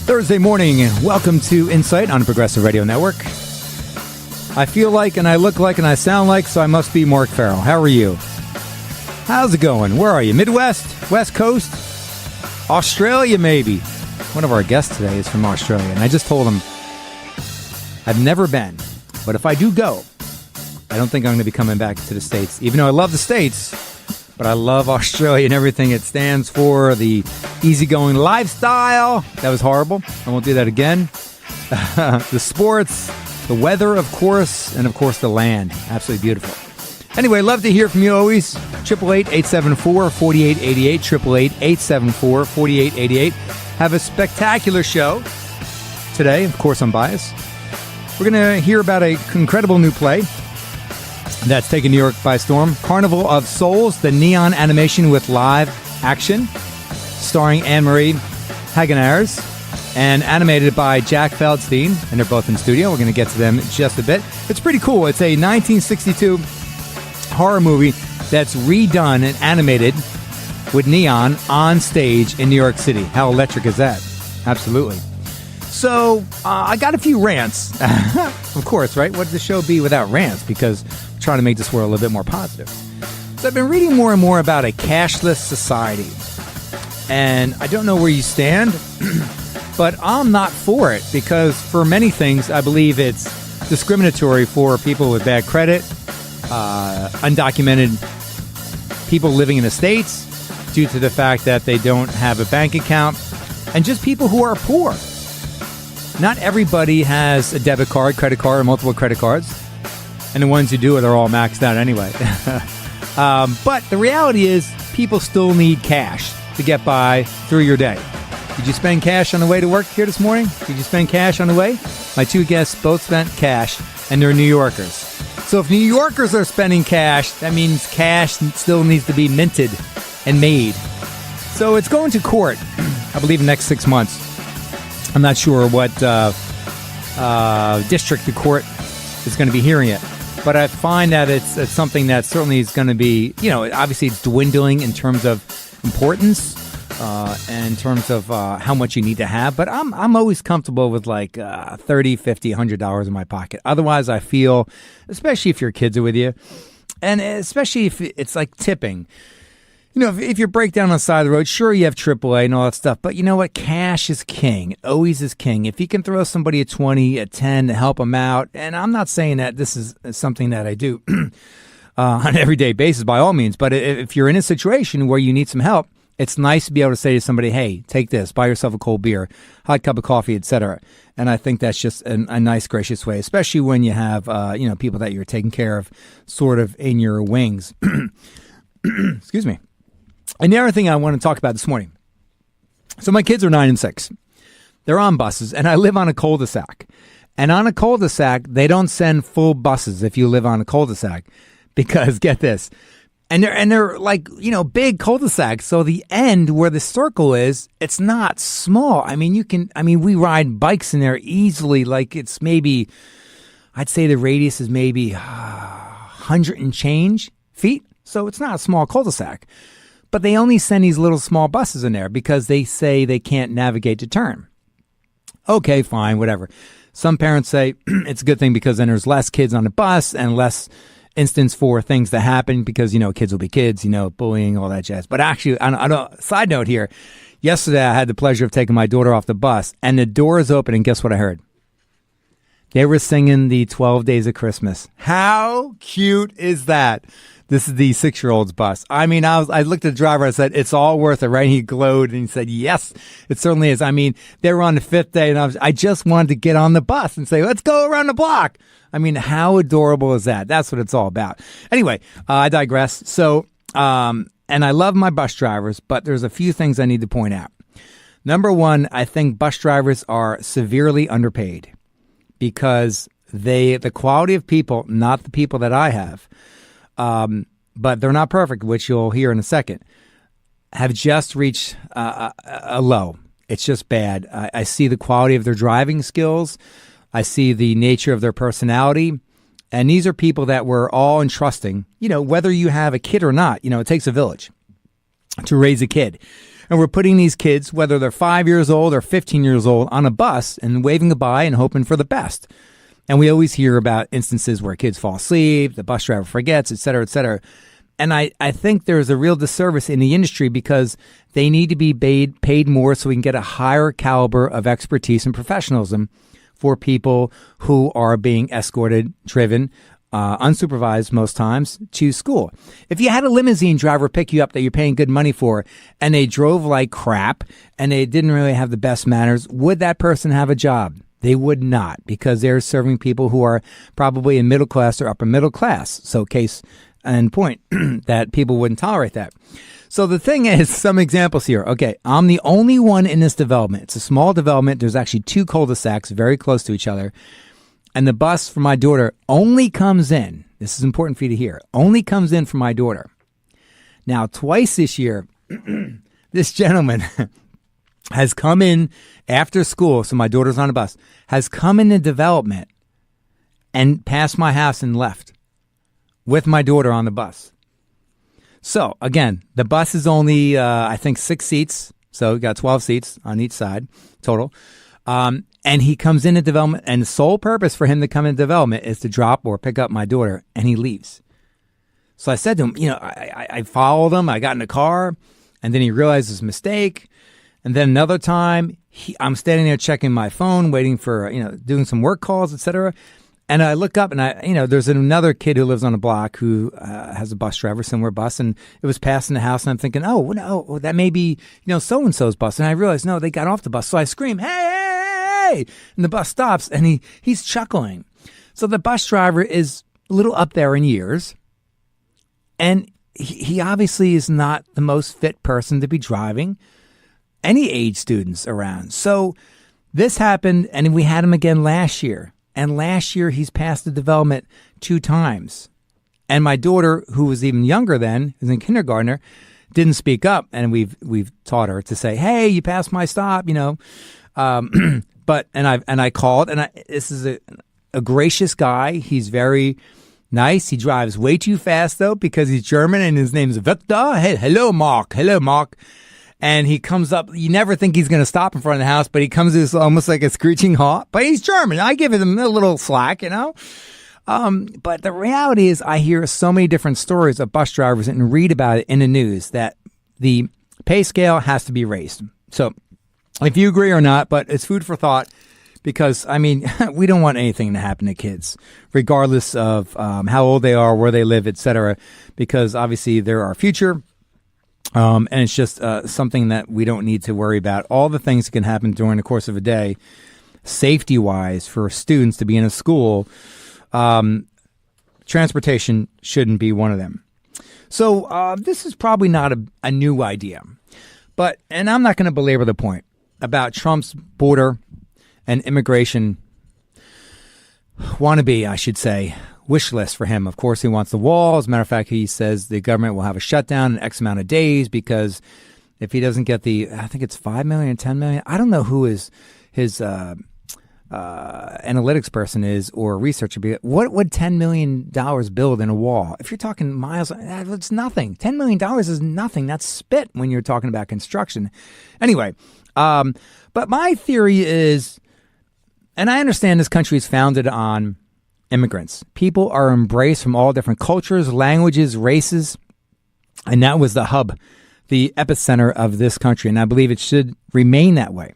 Thursday morning, and welcome to Insight on the Progressive Radio Network. I feel like, and I look like, and I sound like, so I must be Mark Farrell. How are you? How's it going? Where are you? Midwest? West Coast? Australia, maybe? One of our guests today is from Australia, and I just told him I've never been, but if I do go, I don't think I'm going to be coming back to the States, even though I love the States, but I love Australia and everything it stands for, the easygoing lifestyle. That was horrible. I won't do that again. The sports, the weather, of course, and of course the land. Absolutely beautiful. Anyway, love to hear from you always. 888-874-4888, 888-874-4888. Have a spectacular show today. Of course, I'm biased. We're going to hear about an incredible new play that's taken New York by storm. Carnival of Souls, the neon animation with live action, starring Annemarie Hagenaars and animated by Jack Feldstein, and they're both in studio. We're going to get to them in just a bit. It's pretty cool. It's a 1962 horror movie that's redone and animated with neon on stage in New York City. How electric is that? Absolutely. So, I got a few rants. Of course, right? What would the show be without rants? Because I'm trying to make this world a little bit more positive. So I've been reading more and more about a cashless society. And I don't know where you stand, but I'm not for it. Because for many things, I believe it's discriminatory for people with bad credit, undocumented people living in the States due to the fact that they don't have a bank account, and just people who are poor. Not everybody has a debit card, credit card, or multiple credit cards. And the ones who do, they're all maxed out anyway. But the reality is, people still need cash to get by through your day. Did you spend cash on the way to work here this morning? Did you spend cash on the way? My two guests both spent cash, and they're New Yorkers. So if New Yorkers are spending cash, that means cash still needs to be minted and made. So it's going to court, I believe, in the next 6 months. I'm not sure what district the court is going to be hearing it. But I find that it's something that certainly is going to be, obviously it's dwindling in terms of importance and in terms of how much you need to have. But I'm always comfortable with like $30, $50, $100 in my pocket. Otherwise, I feel, especially if your kids are with you, and especially if it's like tipping. If you break down on the side of the road, sure, you have AAA and all that stuff. But you know what? Cash is king. It always is king. If you can throw somebody a 20, a 10 to help them out, and I'm not saying that this is something that I do on an everyday basis by all means, but if you're in a situation where you need some help, it's nice to be able to say to somebody, hey, take this, buy yourself a cold beer, hot cup of coffee, etc. And I think that's just a nice, gracious way, especially when you have people that you're taking care of sort of in your wings. Excuse me. And the other thing I want to talk about this morning. So my kids are 9 and 6. They're on buses, and I live on a cul-de-sac. And on a cul-de-sac, they don't send full buses if you live on a cul-de-sac. Because, get this, and they're like, big cul-de-sacs. So the end where the circle is, it's not small. We ride bikes in there easily. Like it's maybe, I'd say the radius is maybe 100 and change feet. So it's not a small cul-de-sac. But they only send these little small buses in there because they say they can't navigate to turn. Okay, fine, whatever. Some parents say it's a good thing because then there's less kids on the bus and less instance for things to happen because, kids will be kids, bullying, all that jazz. But actually, on a side note here, yesterday I had the pleasure of taking my daughter off the bus and the door is open and guess what I heard? They were singing the 12 Days of Christmas. How cute is that? This is the 6-year-old's bus. I looked at the driver. I said, it's all worth it, right? He glowed and he said, yes, it certainly is. They were on the 5th day and I just wanted to get on the bus and say, let's go around the block. How adorable is that? That's what it's all about. Anyway, I digress. So, and I love my bus drivers, but there's a few things I need to point out. Number one, I think bus drivers are severely underpaid because the quality of people, not the people that I have, but they're not perfect, which you'll hear in a second, have just reached a low. It's just bad. I see the quality of their driving skills. I see the nature of their personality. And these are people that we're all entrusting, whether you have a kid or not, it takes a village to raise a kid. And we're putting these kids, whether they're 5 years old or 15 years old, on a bus and waving goodbye and hoping for the best. And we always hear about instances where kids fall asleep, the bus driver forgets, et cetera, et cetera. And I think there's a real disservice in the industry because they need to be paid more so we can get a higher caliber of expertise and professionalism for people who are being escorted, driven, unsupervised most times, to school. If you had a limousine driver pick you up that you're paying good money for and they drove like crap and they didn't really have the best manners, would that person have a job? They would not, because they're serving people who are probably in middle class or upper middle class. So case and point that people wouldn't tolerate that. So the thing is, some examples here. Okay, I'm the only one in this development. It's a small development. There's actually 2 cul-de-sacs very close to each other. And the bus for my daughter only comes in, this is important for you to hear, only comes in for my daughter. Now, twice this year, this gentleman has come in after school, so my daughter's on a bus, has come in the development and passed my house and left with my daughter on the bus. So, again, the bus is only, I think, 6 seats. So we got 12 seats on each side total. And he comes into development, and the sole purpose for him to come into development is to drop or pick up my daughter, and he leaves. So I said to him, I followed him. I got in the car, and then he realized his mistake. And then another time, I'm standing there checking my phone, waiting for, doing some work calls, etc. And I look up and there's another kid who lives on a block who has a bus driver, similar bus, and it was passing the house. And I'm thinking, oh, no, that may be, so-and-so's bus. And I realized, no, they got off the bus. So I scream, hey, hey, hey. And the bus stops and he's chuckling. So the bus driver is a little up there in years. And he obviously is not the most fit person to be driving any age students around. So this happened, and we had him again last year. And last year, he's passed the development 2 times. And my daughter, who was even younger then, who's in kindergartner, didn't speak up. And we've taught her to say, "Hey, you passed my stop," But I called, and this is a gracious guy. He's very nice. He drives way too fast though because he's German, and his name's Victor. Hey, hello, Mark. Hello, Mark. And he comes up, you never think he's going to stop in front of the house, but he comes in almost like a screeching halt. But he's German. I give him a little slack, But the reality is I hear so many different stories of bus drivers and read about it in the news that the pay scale has to be raised. So if you agree or not, but it's food for thought because, we don't want anything to happen to kids, regardless of how old they are, where they live, etc. Because obviously they're our future. And it's just something that we don't need to worry about. All the things that can happen during the course of a day, safety-wise, for students to be in a school, transportation shouldn't be one of them. So this is probably not a new idea. And I'm not going to belabor the point about Trump's border and immigration wannabe, I should say, wish list for him. Of course, he wants the wall. As a matter of fact, he says the government will have a shutdown in X amount of days because if he doesn't get I think it's 5 million, 10 million. I don't know who his analytics person is or researcher. What would $10 million build in a wall? If you're talking miles, it's nothing. $10 million is nothing. That's spit when you're talking about construction. Anyway, but my theory is, and I understand this country is founded on immigrants. People are embraced from all different cultures, languages, races, and that was the hub, the epicenter of this country, and I believe it should remain that way.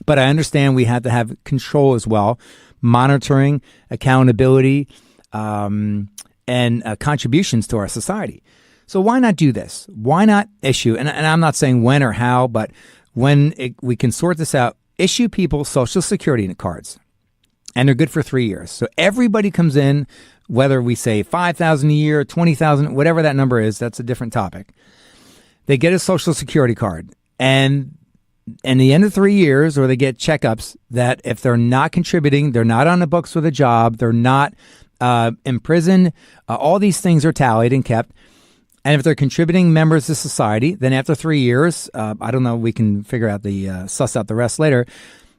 But I understand we have to have control as well, monitoring, accountability, and contributions to our society. So why not do this? Why not issue, and I'm not saying when or how, but when we can sort this out, issue people Social Security cards. And they're good for 3 years. So everybody comes in, whether we say 5,000 a year, 20,000, whatever that number is, that's a different topic. They get a Social Security card. And in the end of 3 years, or they get checkups that if they're not contributing, they're not on the books with a job, they're not in prison, all these things are tallied and kept. And if they're contributing members to society, then after 3 years, I don't know, we can figure out suss out the rest later,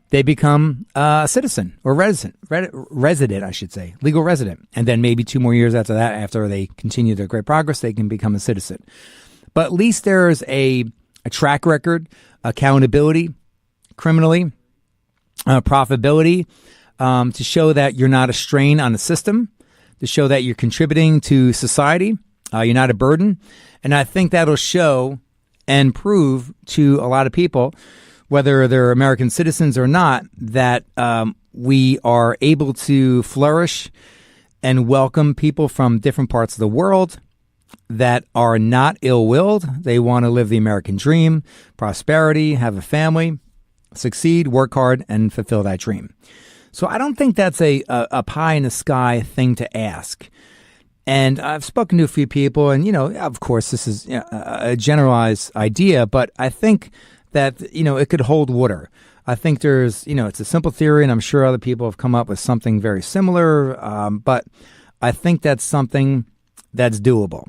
they become a citizen or resident, I should say, legal resident. And then maybe 2 more years after that, after they continue their great progress, they can become a citizen. But at least there's a a track record, accountability, criminally, profitability, to show that you're not a strain on the system, to show that you're contributing to society, you're not a burden. And I think that'll show and prove to a lot of people, whether they're American citizens or not, that we are able to flourish and welcome people from different parts of the world that are not ill-willed. They want to live the American dream, prosperity, have a family, succeed, work hard, and fulfill that dream. So I don't think that's a pie-in-the-sky thing to ask. And I've spoken to a few people, and, of course, this is a generalized idea, but I think that, it could hold water. I think there's, it's a simple theory, and I'm sure other people have come up with something very similar, but I think that's something that's doable.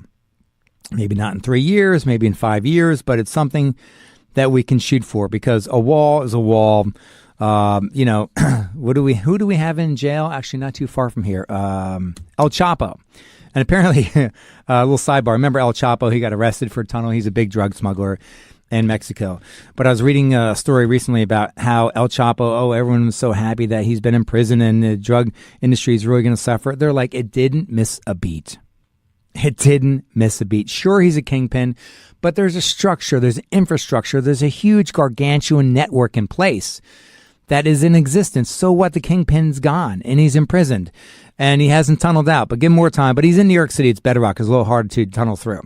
Maybe not in 3 years, maybe in 5 years, but it's something that we can shoot for, because a wall is a wall. Who do we have in jail? Actually, not too far from here. El Chapo. And apparently, a little sidebar, remember El Chapo? He got arrested for a tunnel. He's a big drug smuggler in Mexico. But I was reading a story recently about how El Chapo, everyone was so happy that he's been in prison and the drug industry is really going to suffer. They're like, it didn't miss a beat. It didn't miss a beat. Sure, he's a kingpin, but there's a structure, there's infrastructure, there's a huge gargantuan network in place that is in existence. So what? The kingpin's gone and he's imprisoned and he hasn't tunneled out, but give him more time. But he's in New York City. It's bedrock. It's a little hard to tunnel through.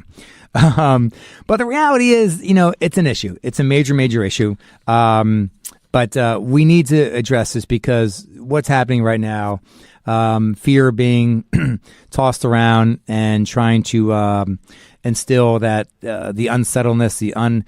But the reality is, it's an issue. It's a major, major issue. But we need to address this, because what's happening right now, fear being tossed around and trying to instill that the unsettledness, the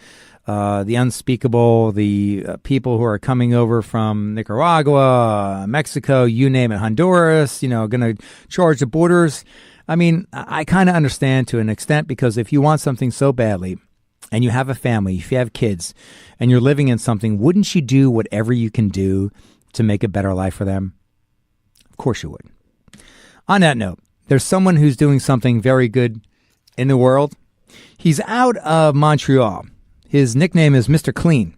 unspeakable, the people who are coming over from Nicaragua, Mexico, you name it, Honduras, going to charge the borders. I mean, I kind of understand to an extent, because if you want something so badly and you have a family, if you have kids and you're living in something, wouldn't you do whatever you can do to make a better life for them? Of course you would. On that note, there's someone who's doing something very good in the world. He's out of Montreal. His nickname is Mr. Clean.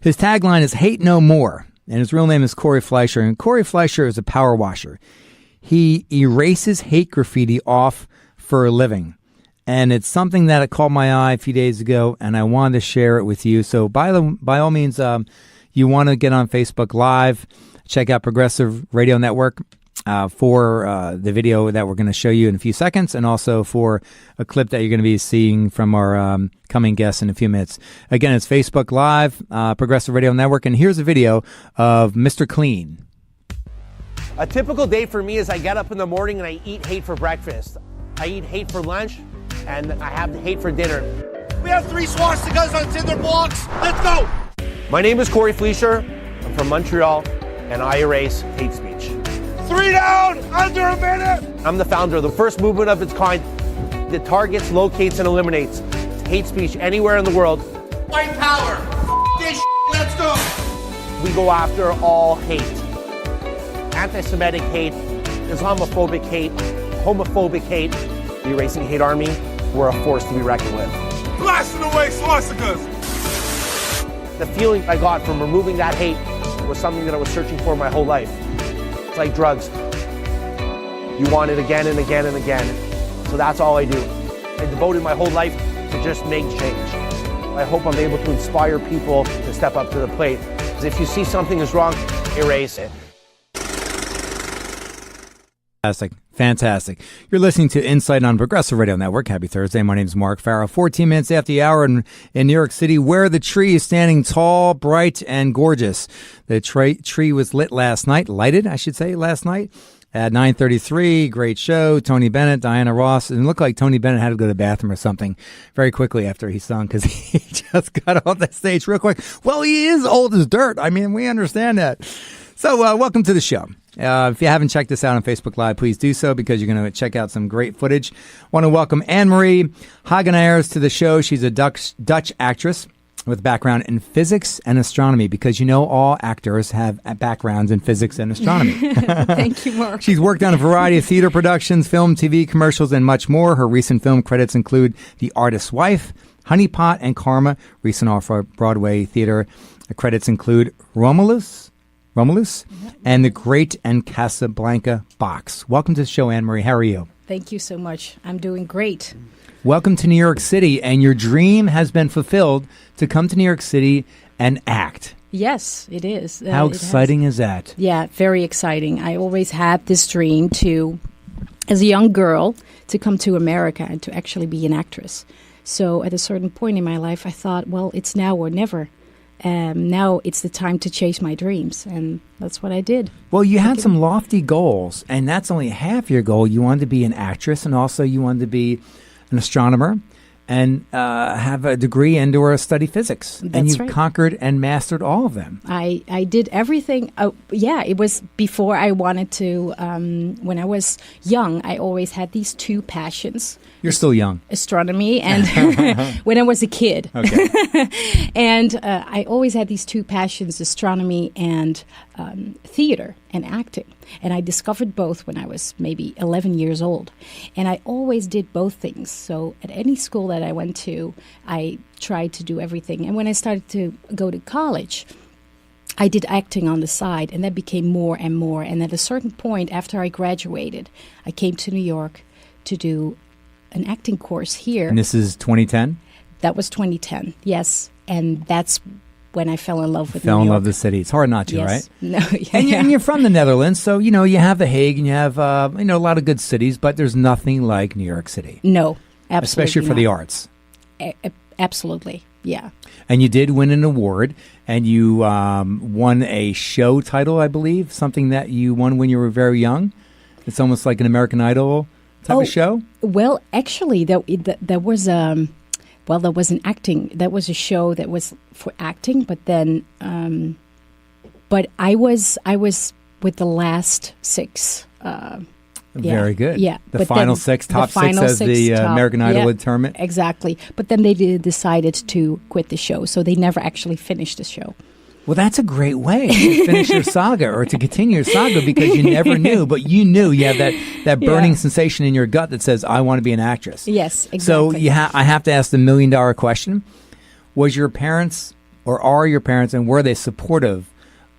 His tagline is "Hate No More," and his real name is Corey Fleischer. And Corey Fleischer is a power washer. He erases hate graffiti off for a living. And it's something that caught my eye a few days ago, and I wanted to share it with you. So by all means, you want to get on Facebook Live, check out Progressive Radio Network for the video that we're going to show you in a few seconds, and also for a clip that you're going to be seeing from our coming guests in a few minutes. Again, it's Facebook Live, Progressive Radio Network, and here's a video of Mr. Clean. A typical day for me is I get up in the morning and I eat hate for breakfast. I eat hate for lunch, and I have hate for dinner. We have 3 swastikas on cinder blocks. Let's go. My name is Corey Fleischer. I'm from Montreal, and I erase hate speech. 3 down, under a minute. I'm the founder of the first movement of its kind that targets, locates, and eliminates hate speech anywhere in the world. White power. This let's go. We go after all hate. Anti-Semitic hate, Islamophobic hate, homophobic hate. The Erasing Hate Army, we're a force to be reckoned with. Blasting away swastikas. The feeling I got from removing that hate was something that I was searching for my whole life. It's like drugs. You want it again and again and again. So that's all I do. I devoted my whole life to just make change. I hope I'm able to inspire people to step up to the plate. Because if you see something is wrong, erase it. Fantastic. You're listening to Insight on Progressive Radio Network. Happy Thursday. My name is Mark Farrow. 14 minutes after the hour in New York City, where the tree is standing tall, bright, and gorgeous. The tree was lighted, last night at 9:33. Great show. Tony Bennett, Diana Ross. And it looked like Tony Bennett had to go to the bathroom or something very quickly after he sung, because he just got off that stage real quick. Well, he is old as dirt. I mean, we understand that. So welcome to the show. If you haven't checked this out on Facebook Live, please do so, because you're going to check out some great footage. Want to welcome Annemarie Hagenaars to the show. She's a Dutch actress with a background in physics and astronomy, because all actors have backgrounds in physics and astronomy. Thank you, Mark. She's worked on a variety of theater productions, film, TV, commercials, and much more. Her recent film credits include The Artist's Wife, Honey Pot, and Karma. Recent off-Broadway theater credits include Romulus, and The Great and Casablanca Box. Welcome to the show, Annemarie. How are you? Thank you so much. I'm doing great. Welcome to New York City, and your dream has been fulfilled to come to New York City and act. Yes, it is. How exciting is that? Yeah, very exciting. I always had this dream as a young girl, to come to America and to actually be an actress. So at a certain point in my life, I thought, well, it's now or never. Now it's the time to chase my dreams, and that's what I did. Well, you had some lofty goals, and that's only half your goal. You wanted to be an actress, and also you wanted to be an astronomer and have a degree and/or study physics. That's and you've right. conquered and mastered all of them. I did everything. It was before I wanted to. When I was young, I always had these two passions. You're still young. Astronomy and when I was a kid. Okay. And I always had these two passions, astronomy and theater and acting. And I discovered both when I was maybe 11 years old. And I always did both things. So at any school that I went to, I tried to do everything. And when I started to go to college, I did acting on the side, and that became more and more. And at a certain point, after I graduated, I came to New York to do an acting course here. And this is 2010? That was 2010, yes. And that's when I fell in love with New Fell in York. love with the city. It's hard not to, Yes. right? No, yeah. And you're from the Netherlands, so, you have The Hague and you have, a lot of good cities, but there's nothing like New York City. No, absolutely Especially for not. the arts. Absolutely, yeah. And you did win an award, and you won a show title, I believe, something that you won when you were very young. It's almost like an American Idol type of show. Well, actually, there was there was an acting. That was a show that was for acting, but then, but I was with the last six. Very good. Yeah, The but final then six, top the six final as six the top- American Idol yeah, tournament. Exactly. But then they decided to quit the show, so they never actually finished the show. Well, that's a great way to finish your saga or to continue your saga, because you never knew, but you knew you have that burning sensation in your gut that says, I want to be an actress. Yes, exactly. So I have to ask the $1 million question. Was your parents, or are your parents, and were they supportive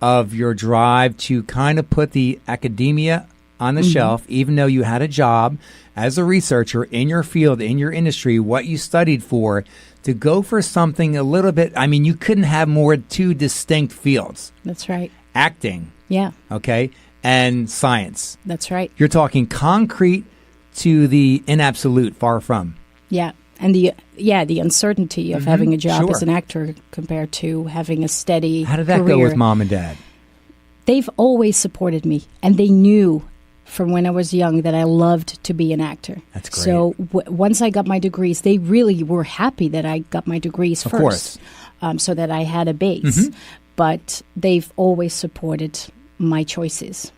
of your drive to kind of put the academia on the shelf, even though you had a job as a researcher in your field, in your industry, what you studied for, to go for something a little bit, I mean, you couldn't have more two distinct fields. That's right. Acting, Yeah, okay, and science. that's right. You're talking concrete to the in absolute, far from. Yeah. And the uncertainty of having a job Sure. as an actor compared to having a steady How did that career. go with mom and dad? They've always supported me, and they knew from when I was young that I loved to be an actor. That's great. So once I got my degrees, they really were happy that I got my degrees Of first, course. so that I had a base. But they've always supported my choices.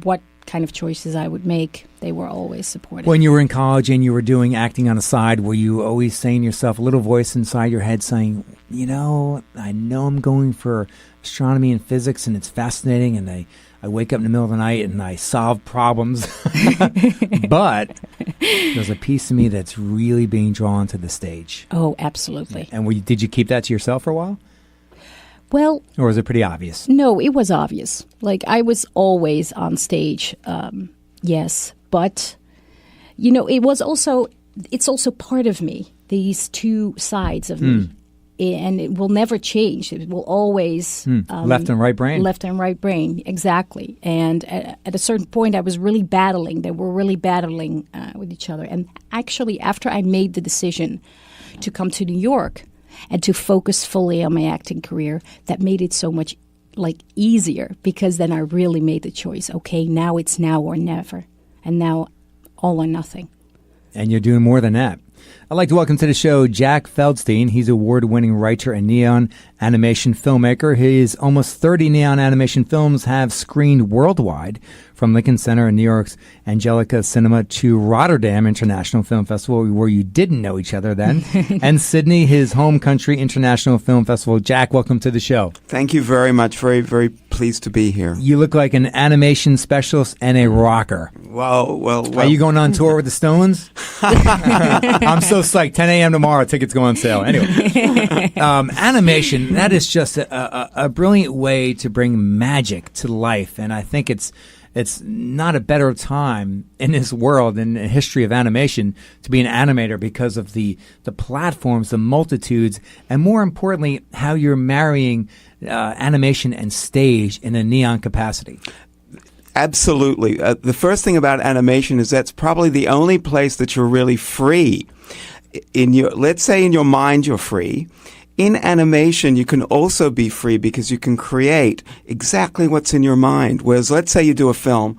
What kind of choices I would make, they were always supportive. When you were in college and you were doing acting on the side, were you always saying to yourself, a little voice inside your head saying, I know I'm going for astronomy and physics and it's fascinating, and I wake up in the middle of the night and I solve problems, but there's a piece of me that's really being drawn to the stage. Oh, absolutely. And did you keep that to yourself for a while? Well, Or was it pretty obvious? no, it was obvious. Like, I was always on stage, yes. But, it's also part of me, these two sides of me. And it will never change. It will always... Left and right brain? Left and right brain, exactly. And at a certain point, I was really battling. They were really battling with each other. And actually, after I made the decision to come to New York and to focus fully on my acting career, that made it so much easier, because then I really made the choice. Okay, now it's now or never, and now all or nothing. And you're doing more than that. I'd like to welcome to the show Jack Feldstein. He's an award-winning writer and neon animation filmmaker. His almost 30 neon animation films have screened worldwide, from Lincoln Center in New York's Angelica Cinema to Rotterdam International Film Festival, where you didn't know each other then, and Sydney, his home country, International Film Festival. Jack, welcome to the show. Thank you very much. Very, very pleased to be here. You look like an animation specialist and a rocker. Well. Are you going on tour with the Stones? I'm so psyched. 10 a.m. tomorrow. Tickets go on sale. Anyway, animation, that is just a brilliant way to bring magic to life. And I think it's not a better time in this world, in the history of animation, to be an animator because of the platforms, the multitudes, and more importantly, how you're marrying animation and stage in a neon capacity. Absolutely. The first thing about animation is that's probably the only place that you're really free. Let's say in your mind you're free. In animation, you can also be free because you can create exactly what's in your mind. Whereas, let's say you do a film,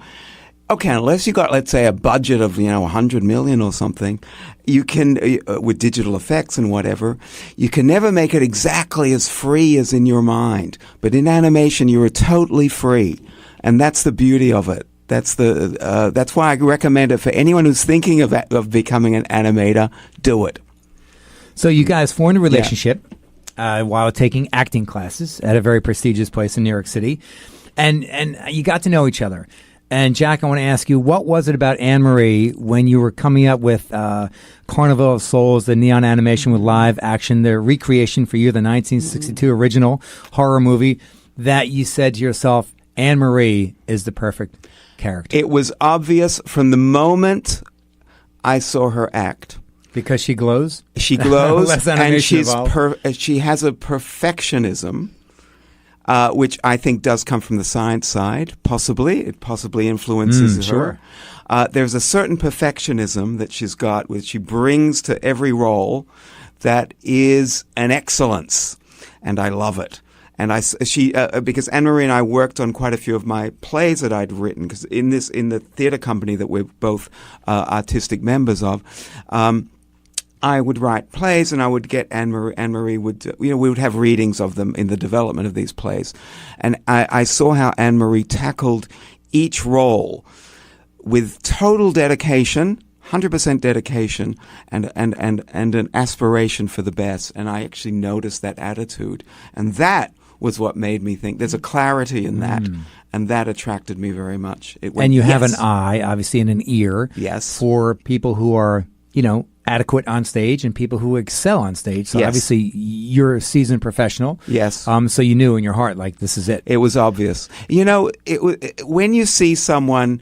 okay, unless you got, let's say, a budget of, $100 million or something, you can, with digital effects and whatever, you can never make it exactly as free as in your mind. But in animation, you are totally free. And that's the beauty of it. That's why I recommend it for anyone who's thinking of becoming an animator. Do it. So you guys formed a relationship while taking acting classes at a very prestigious place in New York City, and you got to know each other. And Jack, I want to ask you, what was it about Annemarie when you were coming up with Carnival of Souls, the neon animation with live action, the recreation for you, the 1962 original horror movie, that you said to yourself, Annemarie is the perfect character? It was obvious from the moment I saw her act. Because she glows? She glows, Less and animation she has a perfectionism, which I think does come from the science side, possibly. It possibly influences her. Sure. There's a certain perfectionism that she's got, which she brings to every role that is an excellence, and I love it. And because Annemarie and I worked on quite a few of my plays that I'd written, because in the theater company that we're both artistic members of, I would write plays, and I would get Annemarie would, we would have readings of them in the development of these plays, and I saw how Annemarie tackled each role with total dedication. 100% dedication and an aspiration for the best, and I actually noticed that attitude, and that was what made me think there's a clarity in that, and that attracted me very much. And you have an eye, obviously, and an ear, yes, for people who are adequate on stage and people who excel on stage. So yes. Obviously, you're a seasoned professional. Yes. So you knew in your heart, like, this is it. It was obvious. When you see someone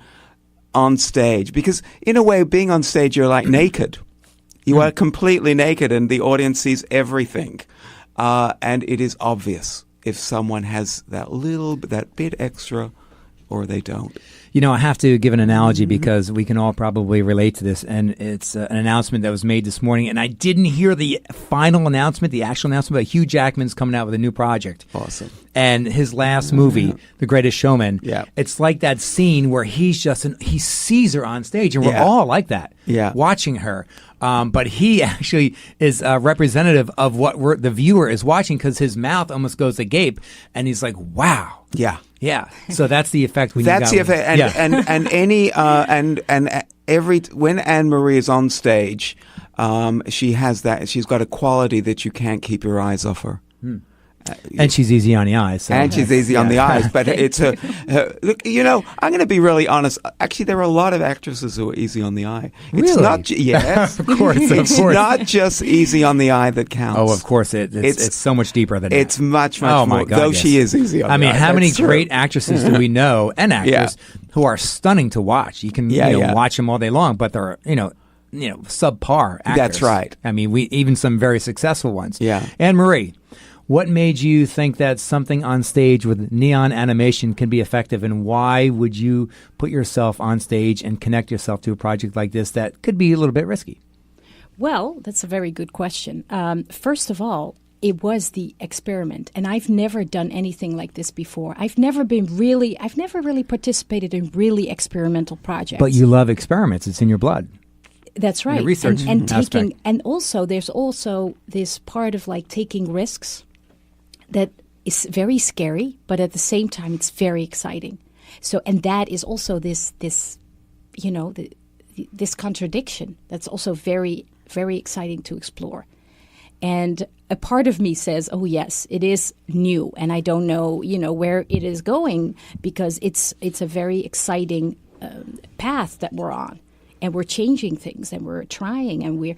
on stage, because in a way being on stage you're like naked, you are completely naked and the audience sees everything, and it is obvious if someone has that bit extra or they don't. I have to give an analogy because we can all probably relate to this, and it's an announcement that was made this morning, and I didn't hear the final announcement, the actual announcement, but Hugh Jackman's coming out with a new project. Awesome. And his last movie, The Greatest Showman, it's like that scene where he sees her on stage, and we're all like that, watching her. But he actually is representative of what the viewer is watching, because his mouth almost goes agape, and he's like, wow. Yeah. So that's the effect when that's you the effect, when Annemarie is on stage, she has that. She's got a quality that you can't keep your eyes off her. And she's easy on the eyes. So. And she's easy on the eyes, but it's look, I'm going to be really honest. Actually, there are a lot of actresses who are easy on the eye. It's really? not, yes. Of course. It's not just easy on the eye that counts. Oh, of course. It's so much deeper than that. It's much oh more. My God, though yes. she is easy on the eye. I mean, how many true. great actresses do we know, and actors, who are stunning to watch? You can watch them all day long, but they're, subpar actors. That's right. I mean, even some very successful ones. Yeah. Annemarie, what made you think that something on stage with neon animation can be effective, and why would you put yourself on stage and connect yourself to a project like this that could be a little bit risky? Well, that's a very good question. First of all, it was the experiment, and I've never done anything like this before. I've never really participated in really experimental projects. But you love experiments; it's in your blood. That's right. The research and aspect. There's also this part of like taking risks that is very scary, but at the same time, it's very exciting. So, and that is also this this contradiction that's also very, very exciting to explore. And a part of me says, oh, yes, it is new. And I don't know, where it is going, because it's a very exciting path that we're on. And we're changing things, and we're trying, and we're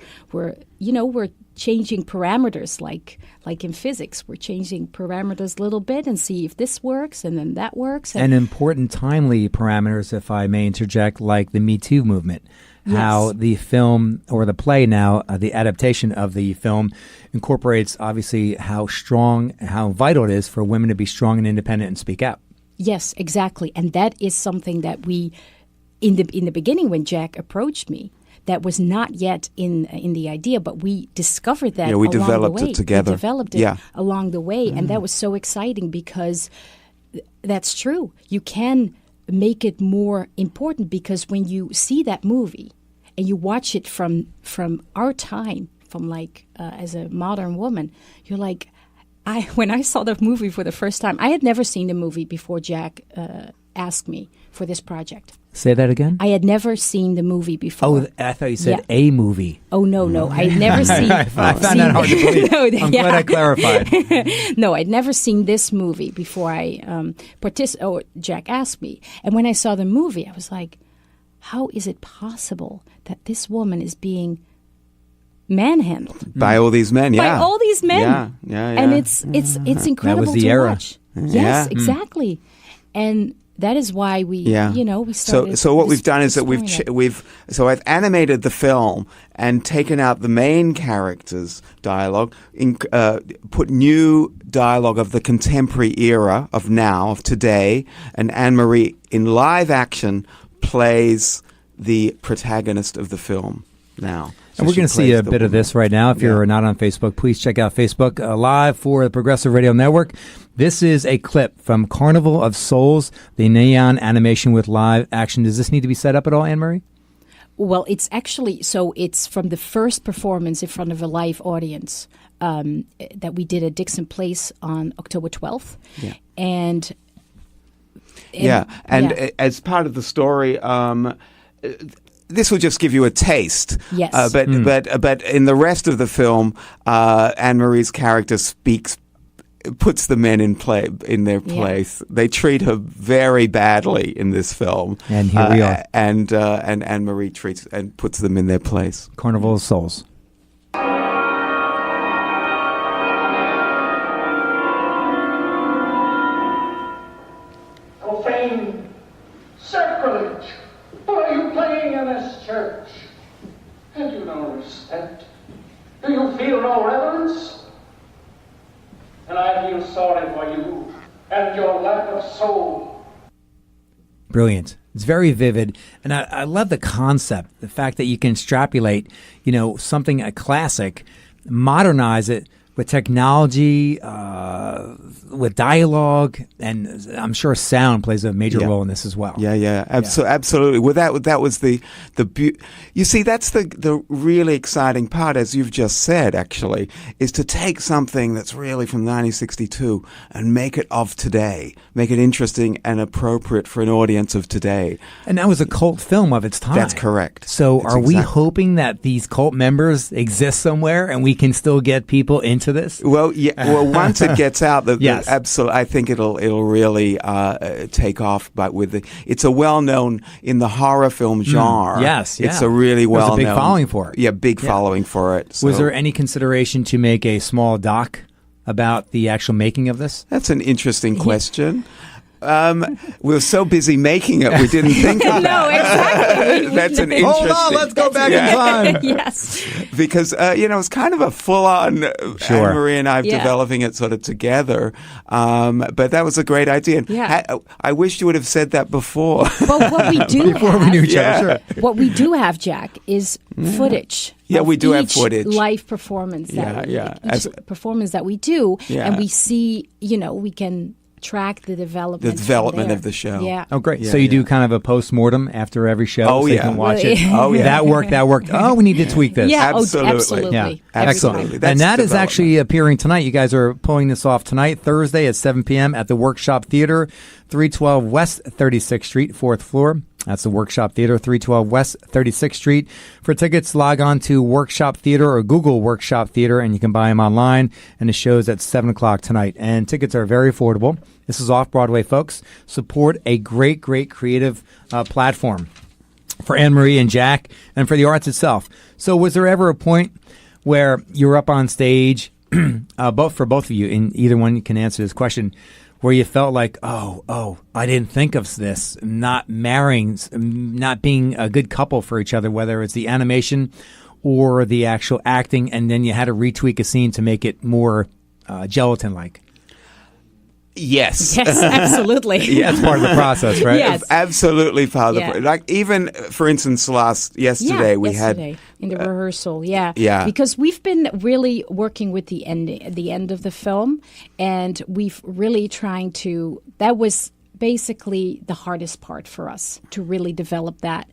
changing parameters, like in physics. We're changing parameters a little bit and see if this works, and then that works. And important timely parameters, if I may interject, like the Me Too movement. Yes. How the film, or the play now, the adaptation of the film, incorporates obviously how strong, how vital it is for women to be strong and independent and speak out. Yes, exactly. And that is something that we, in the beginning when Jack approached me, that was not yet in the idea, but we discovered that we along developed the way. it together. We developed it along the way, and that was so exciting, because that's true. You can make it more important, because when you see that movie and you watch it from our time, from as a modern woman, you're like, when I saw the movie for the first time, I had never seen the movie before Jack asked me for this project. Say that again? I had never seen the movie before. Oh, I thought you said a movie. Oh, no. I had never seen... I found that hard to believe. I'm glad I clarified. No, I'd never seen this movie before Jack asked me. And when I saw the movie, I was like, how is it possible that this woman is being manhandled? By all these men, By all these men. Yeah. And it's incredible That was the to era. watch. Yes, exactly. And that is why we started. So what we've done is that exploring I've animated the film and taken out the main character's dialogue, put new dialogue of the contemporary era of today, and Annemarie in live action plays the protagonist of the film now. And we're going to see a bit of this right now. If you're not on Facebook, please check out Facebook Live for the Progressive Radio Network. This is a clip from Carnival of Souls, the neon animation with live action. Does this need to be set up at all, Annemarie? Well, it's actually, it's from the first performance in front of a live audience that we did at Dixon Place on October 12th. Yeah. And as part of the story, this will just give you a taste. Yes. But in the rest of the film, Anne-Marie's character puts the men in their place. They treat her very badly in this film. And here we are. And Anne-Marie treats and puts them in their place. Carnival of Souls. Profane sacrilege. What are you playing in this church? Have you no respect? Do you feel no reverence? And I feel sorry for you and your lack of soul. Brilliant. It's very vivid. And I love the concept, the fact that you can extrapolate, something, a classic, modernize it with technology, with dialogue, and I'm sure sound plays a major role in this as well. Absolutely. Well, that was the you see, that's the really exciting part, as you've just said, actually, is to take something that's really from 1962 and make it of today, make it interesting and appropriate for an audience of today. And that was a cult film of its time. That's correct. So are we hoping that these cult members exist somewhere and we can still get people into this? Well, once it gets out, yes. Absolutely, I think it'll really take off. But it's a well-known in the horror film genre. Yes, it's a really well-known. There's a big following for it. Yeah, big following for it. So. Was there any consideration to make a small doc about the actual making of this? That's an interesting question. We were so busy making it, we didn't think of that. No, exactly. That's an interesting... Hold on, let's go back in time. Yes. Because, it's kind of a full-on Anne-Marie and I developing it sort of together. But that was a great idea. I wish you would have said that before. But what we do before we knew each other. What we do have, Jack, is footage. Yeah, we do have each footage. Live performance. Performance that we do. Yeah. And we see, we can track the development. The development from of the show. Yeah. Oh, great. Yeah, so you do yeah. kind of a post-mortem after every show Oh, so yeah. you can watch Really? it. Oh, yeah. That worked. Oh, we need to tweak this. Yeah, Absolutely. absolutely. Yeah, Every excellent. time. That's And that is development. actually appearing tonight. You guys are pulling this off tonight, Thursday at 7 p.m. at the Workshop Theater, 312 West 36th Street, 4th floor. That's the Workshop Theater, 312 West 36th Street. For tickets, log on to Workshop Theater or Google Workshop Theater, and you can buy them online. And the show's at 7 o'clock tonight. And tickets are very affordable. This is Off-Broadway, folks. Support a great creative platform for Annemarie and Jack and for the arts itself. So was there ever a point where you were up on stage, both of you, and either one can answer this question, where you felt like, oh, I didn't think of this, not marrying, not being a good couple for each other, whether it's the animation or the actual acting, and then you had to retweak a scene to make it more gelatin-like? Yes. Yes, absolutely. That's part of the process, right? Yes. Absolutely part of Yeah. the like even for instance yesterday we yesterday, had in the rehearsal. Yeah, yeah. Because we've been really working with the end of the film, and we've really trying to. That was basically the hardest part for us to really develop that,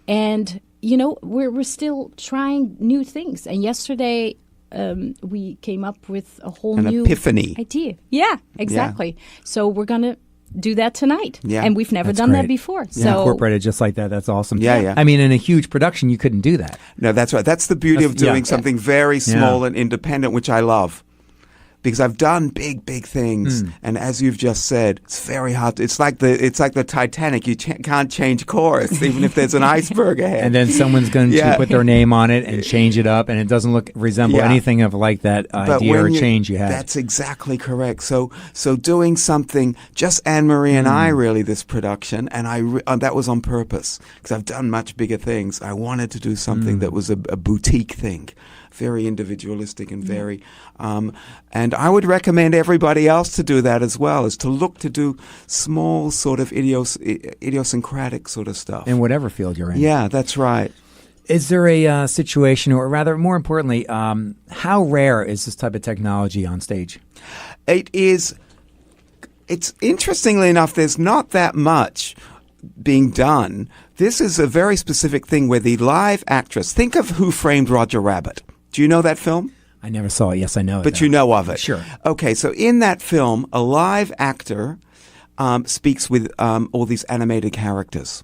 and we're still trying new things. And yesterday. We came up with a whole An new epiphany. idea. Yeah, exactly. So we're going to do that tonight. Yeah. And we've never That's done great. that before. Yeah, So incorporated just like that. That's awesome. Yeah. I mean, in a huge production, you couldn't do that. No, that's right. That's the beauty of That's- yeah. doing something very small and independent, which I love. Because I've done big things, and as you've just said, it's very hard. It's like the Titanic. You can't change course, even if there's an iceberg ahead. And then someone's going to Yeah. put their name on it and change it up, and it doesn't resemble Yeah. anything of like that But idea when or change you had. That's exactly correct. So doing something, just Annemarie and I really this production, and that was on purpose because I've done much bigger things. I wanted to do something that was a boutique thing, very individualistic and very, and I would recommend everybody else to do that as well, is to look to do small sort of idiosyncratic sort of stuff. in whatever field you're in. Yeah, that's right. Is there a situation, or rather, more importantly, how rare is this type of technology on stage? It's interestingly enough, there's not that much being done. This is a very specific thing where the live actress, think of Who Framed Roger Rabbit. Do you know that film? I never saw it. Yes, I know it. But though. you know of it. Sure. Okay, so in that film, a live actor speaks with all these animated characters.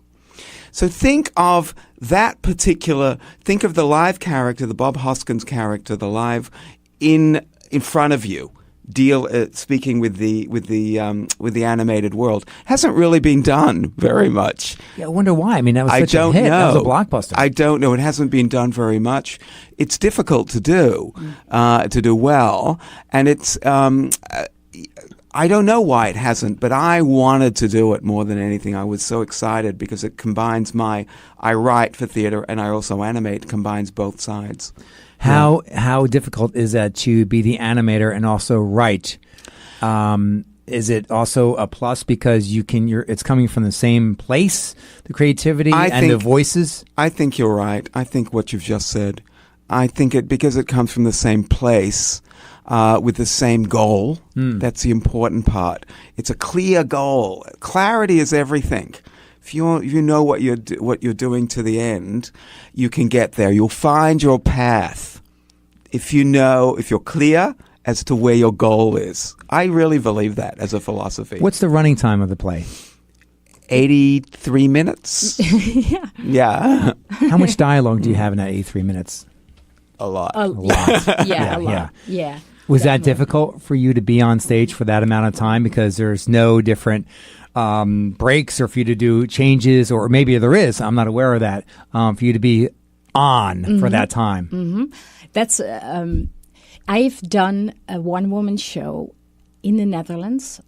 So think of that think of the live character, the Bob Hoskins character, the live in front of you, speaking with the animated world. Hasn't really been done very much. Yeah, I wonder why. I mean, that was I such don't a hit. know. That was a blockbuster. I don't know. It hasn't been done very much. It's difficult to do well, and it's. I don't know why it hasn't, but I wanted to do it more than anything. I was so excited because it combines I write for theater and I also animate. It combines both sides. How difficult is that to be the animator and also write? Is it also a plus because it's coming from the same place, the creativity and the voices? I think you're right. I think what you've just said. I think because it comes from the same place, with the same goal. That's the important part. It's a clear goal. Clarity is everything. If you know what you're doing to the end, you can get there. You'll find your path. If you're clear as to where your goal is. I really believe that as a philosophy. What's the running time of the play? 83 minutes. Yeah. How much dialogue do you have in that 83 minutes? A lot. A lot. Yeah, a Yeah. lot. Yeah. Was that difficult for you to be on stage for that amount of time because there's no different breaks or for you to do changes, or maybe there is, I'm not aware of that, for you to be on for that time? Mm-hmm. That's I've done a one-woman show in the Netherlands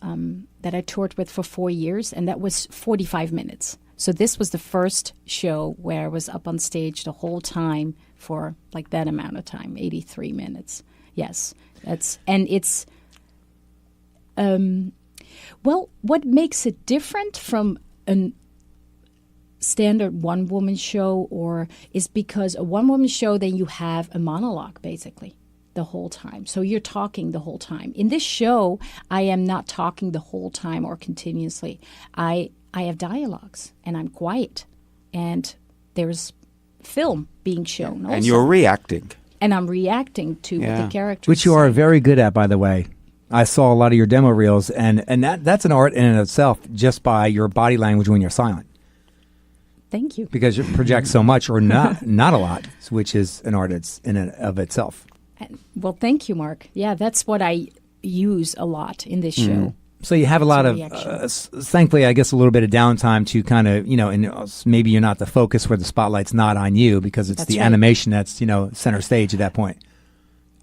that I toured with for 4 years, and that was 45 minutes. So this was the first show where I was up on stage the whole time for like that amount of time, 83 minutes. Yes, it's well, what makes it different from a standard one-woman show is because a one-woman show, then you have a monologue, basically. the whole time. So you're talking the whole time. In this show, I am not talking the whole time or continuously. I have dialogues, and I'm quiet, and there's film being shown also. And you're reacting. And I'm reacting to what the characters Which you are say. very good at, by the way. I saw a lot of your demo reels, and that's an art in and of itself just by your body language when you're silent. Thank you. Because you project so much or not a lot, which is an art in and of itself. Well, thank you, Mark. Yeah, that's what I use a lot in this show. So you have a lot of, thankfully, I guess, a little bit of downtime to kind of, and maybe you're not the focus where the spotlight's not on you because it's That's the right. animation that's, center stage at that point.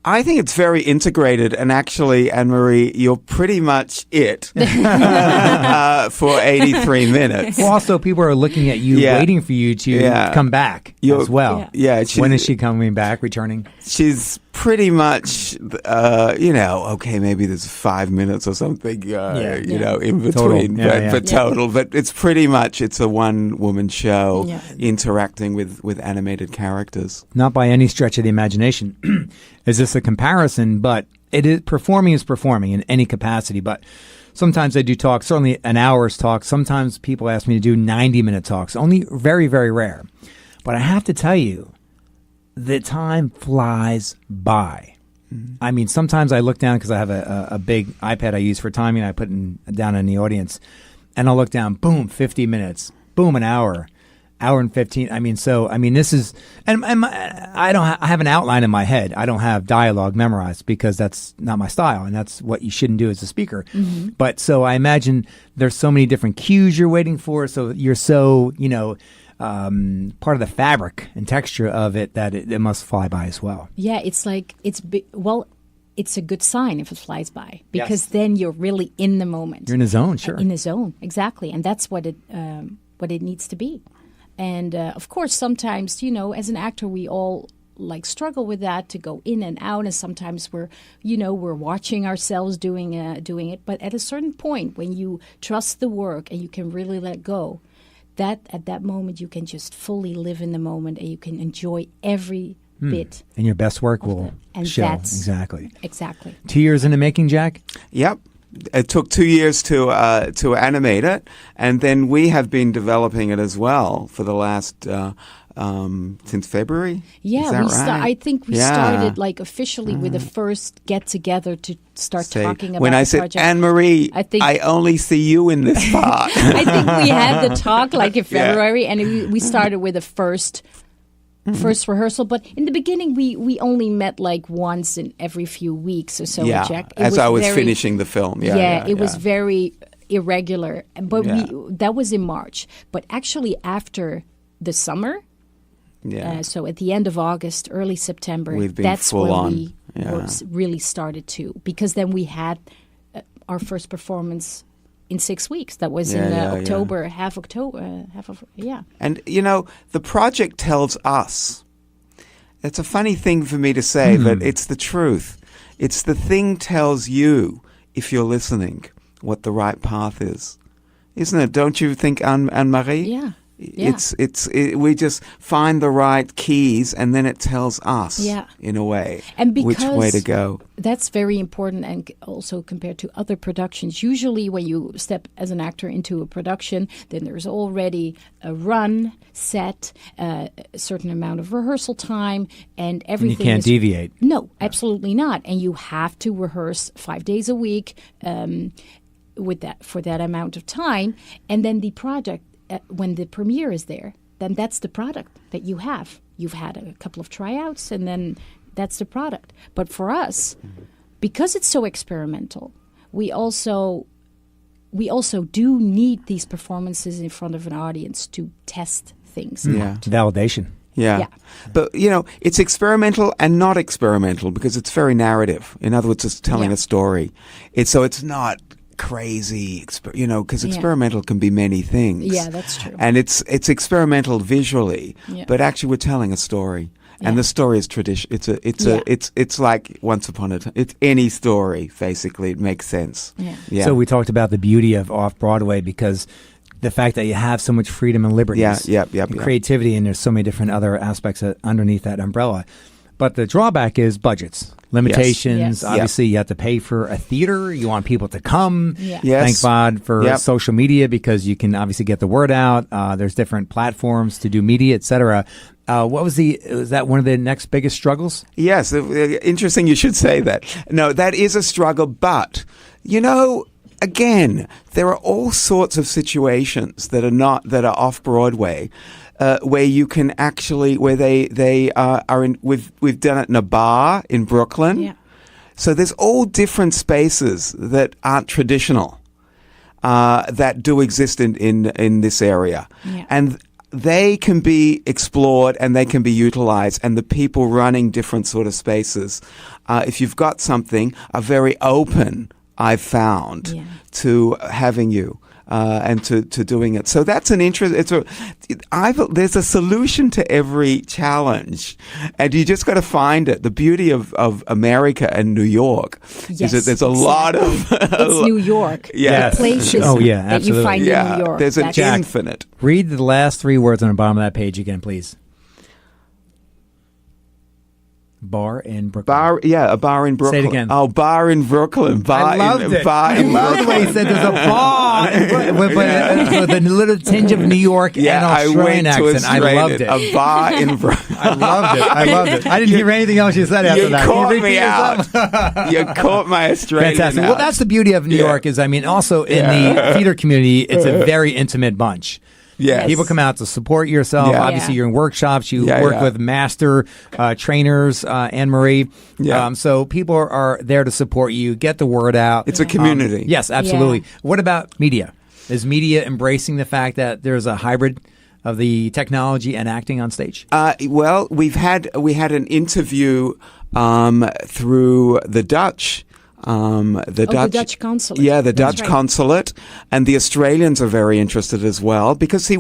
I think it's very integrated, and actually, Annemarie, you're pretty much it for 83 minutes. Well, also, people are looking at you, waiting for you to come back as well. Yeah. When is she coming back, returning? She's pretty much, okay, maybe there's 5 minutes or something, in between for total. But it's pretty much, it's a one-woman show interacting with animated characters. Not by any stretch of the imagination. Is this a comparison? But performing is performing in any capacity. But sometimes I do talk, certainly an hour's talk. Sometimes people ask me to do 90-minute talks. Only very, very rare. But I have to tell you, the time flies by. I mean, sometimes I look down because I have a big iPad I use for timing. I put it down in the audience, and I'll look down. Boom, 50 minutes. Boom, an hour and 15. This is, and I have an outline in my head. I don't have dialogue memorized because that's not my style, and that's what you shouldn't do as a speaker. Mm-hmm. But so I imagine there's so many different cues you're waiting for. So you're so, part of the fabric and texture of it that it must fly by as well. Yeah, it's like, it's a good sign if it flies by because then you're really in the moment. You're in the zone, sure. In the zone, exactly. And that's what it needs to be. And of course, sometimes, as an actor, we all struggle with that to go in and out. And sometimes we're watching ourselves doing it. But at a certain point, when you trust the work and you can really let go, that at that moment you can just fully live in the moment and you can enjoy every bit. And your best work will show. Exactly. 2 years in the making, Jack? Yep. It took 2 years to animate it, and then we have been developing it as well for the last since February. Yeah, is that right? I think we started officially with the first get together to start talking about when I the said, project. Annemarie, I only see you in this part. I think we had the talk in February, and we started with the first rehearsal. But in the beginning, we only met once in every few weeks or so. Yeah, Jack. as I was finishing the film. It was very irregular. But that was in March. But actually, after the summer, so at the end of August, early September, that's when we really started to. Because then we had our first performance in 6 weeks. That was in October, half October. And, the project tells us. It's a funny thing for me to say, but it's the truth. It's the thing tells you, if you're listening, what the right path is. Isn't it? Don't you think, Annemarie? Yeah. We just find the right keys, and then it tells us, in a way, which way to go. That's very important, and also compared to other productions. Usually, when you step as an actor into a production, then there's already a run set, a certain amount of rehearsal time, and everything. And you can't deviate. No, absolutely not. And you have to rehearse 5 days a week for that amount of time, and then the project. When the premiere is there, then that's the product that you have. You've had a couple of tryouts, and then that's the product. But for us, because it's so experimental, we also do need these performances in front of an audience to test things out. Validation. Yeah. But, it's experimental and not experimental because it's very narrative. In other words, it's telling a story. It's not crazy, because experimental can be many things. Yeah, that's true. And it's experimental visually, but actually we're telling a story, and the story is tradition. It's like Once Upon a Time. It's any story basically. It makes sense. Yeah. So we talked about the beauty of Off-Broadway because the fact that you have so much freedom and liberties, and creativity, and there's so many different other aspects underneath that umbrella. But the drawback is budgets, limitations. Yes. Obviously, you have to pay for a theater. You want people to come. Yeah. Yes. Thank God for Yep. social media because you can obviously get the word out. There's different platforms to do media, etc. Was that one of the next biggest struggles? Yes, interesting you should say that. No, that is a struggle, but, again, there are all sorts of situations that are off-Broadway, where you can actually, where they are in, we've done it in a bar in Brooklyn. Yeah. So there's all different spaces that aren't traditional, that do exist in this area. Yeah. And they can be explored and they can be utilized, and the people running different sort of spaces, if you've got something, are very open, I've found, to having you. And to doing it. So that's an interest. There's a solution to every challenge, and you just got to find it. The beauty of America and New York is that there's a lot of It's New York. Yes. The places Oh, yeah, that you absolutely. find in New York. There's an That's- infinite. Read the last 3 words on the bottom of that page again, please. Bar in Brooklyn. A bar in Brooklyn. Say it again. Oh, bar in Brooklyn. I loved it. I love the way he said there's a bar in Brooklyn, with a little tinge of New York and Australian accent. I loved it. A bar in Brooklyn. I loved it. I didn't hear anything else you said after You that. caught Can you me repeat yourself? out. You caught my Australian Fantastic. out. Well, that's the beauty of New York is, also in the theater community, it's a very intimate bunch. Yes. People come out to support yourself. Yeah. Obviously, Yeah. you're in workshops. You Yeah, work yeah. with master trainers, Annemarie. Yeah. So people are there to support you, get the word out. It's a community. Yes, absolutely. Yeah. What about media? Is media embracing the fact that there's a hybrid of the technology and acting on stage? Well, we had an interview through the Dutch. The Dutch consulate. Yeah, the That's Dutch right. consulate, and the Australians are very interested as well. Because see,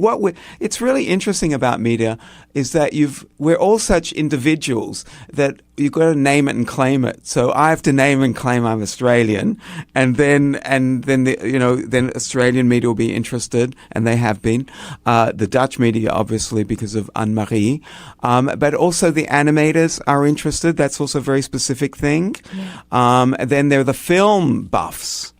it's really interesting about media is that we're all such individuals that you've got to name it and claim it. So I have to name and claim I'm Australian, and then then Australian media will be interested, and they have been. The Dutch media, obviously, because of Annemarie, but also the animators are interested. That's also a very specific thing. Yeah. Then there are the film buffs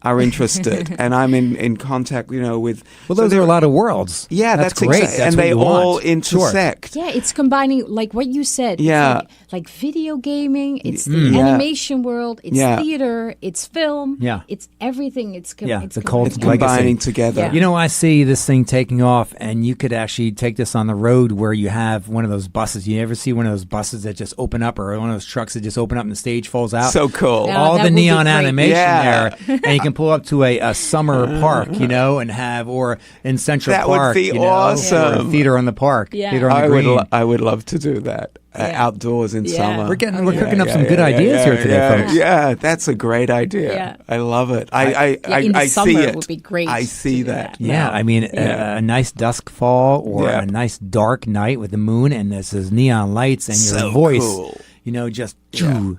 are interested, and I'm in contact, with. Well, those are a lot of worlds. Yeah, that's great. exactly, That's and what they you all want. intersect. Yeah, it's combining like what you said. Yeah. It's like video gaming. It's the animation world. It's theater. It's film. Yeah. It's everything. It's It's a cult It's legacy. combining together. Yeah. I see this thing taking off, and you could actually take this on the road where you have one of those buses. You ever see one of those buses that just open up, or one of those trucks that just open up and the stage falls out? So cool. Yeah. All that the would be neon great. animation Yeah. there, and you can pull up to a summer park, and have, or in Central That would Park, be or awesome. a theater on the park, Yeah. theater on the green. I would love to do that outdoors in Yeah. summer. We're cooking up some good ideas here today, folks. Yeah, that's a great idea. Yeah. I love it. in the I summer see it it. would be great I to see do that. that. Yeah, now. I mean, a nice dusk fall or Yeah. a nice dark night with the moon and this is neon lights and your So voice, cool. just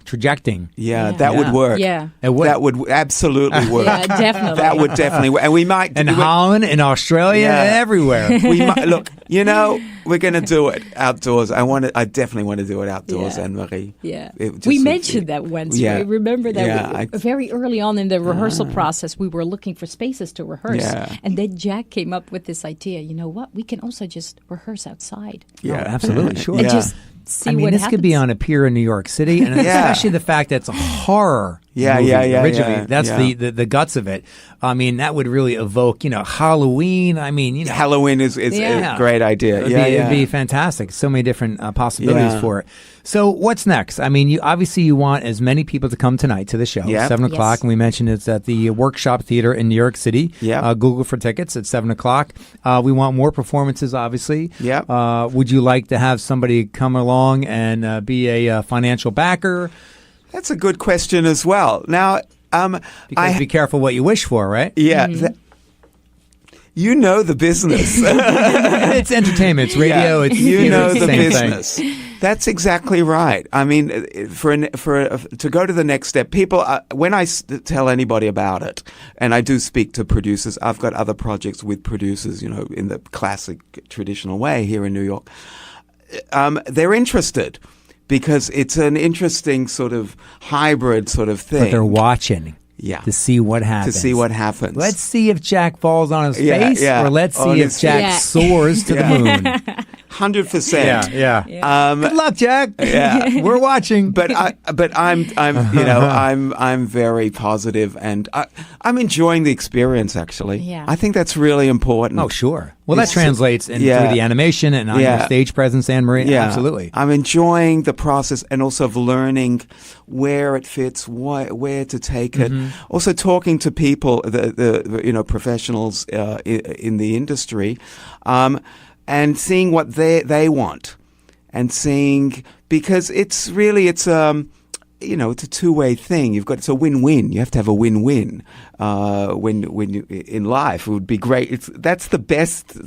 trajecting. Yeah, Yeah. that would work. Yeah. It would. That would absolutely work. Yeah, definitely. That would definitely work. And we might In do it. Holland, in Australia, Yeah. and everywhere. We might, look, we're going to do it outdoors. I definitely want to do it outdoors, Yeah. Anne-Marie. Yeah. It just We would mentioned be- that once. Yeah. Right? Remember that Yeah, very early on in the rehearsal process, we were looking for spaces to rehearse. Yeah. And then Jack came up with this idea, you know what? We can also just rehearse outside. Oh, absolutely, sure. And Yeah. just see I mean, what this happens. could be on a pier in New York City, and especially the fact that it's a horror Yeah, movie yeah, yeah, originally. yeah, That's yeah. the guts of it. I mean, that would really evoke, Halloween. I mean, Halloween is Yeah. a great idea. It'd be fantastic. So many different possibilities Yeah. for it. So what's next? I mean, you want as many people to come tonight to the show, Yeah. 7:00, Yes. and we mentioned it's at the Workshop Theater in New York City. Yeah. Google for tickets at 7:00. We want more performances, obviously. Yeah. Would you like to have somebody come along and be a financial backer? That's a good question as well. Now, Because be careful what you wish for, right? yeah, you know the business. It's entertainment. It's radio. Yeah. It's you theater, know it's the same thing. business. That's exactly right. I mean, to go to the next step, people, when I tell anybody about it, and I do speak to producers, I've got other projects with producers, in the classic traditional way here in New York. They're interested because it's an interesting sort of hybrid sort of thing. But they're watching. Yeah. To see what happens. To see what happens. Let's see if Jack falls on his Yeah, face, yeah. or let's On see if his Jack face. soars to the moon. 100%. Yeah. Good luck, Jack. Yeah. We're watching. But I'm very positive, and I'm enjoying the experience. Actually, Yeah. I think that's really important. Oh, sure. Well, that It's- translates in yeah. through the animation and on Yeah. your stage presence, Annemarie. Yeah, Absolutely. I'm enjoying the process and also of learning where it fits, where to take it. Also talking to people, the professionals in the industry, and seeing what they want, and seeing, because it's a two-way thing. It's a win-win. You have to have a win-win. When you, in life, it would be great. That's the best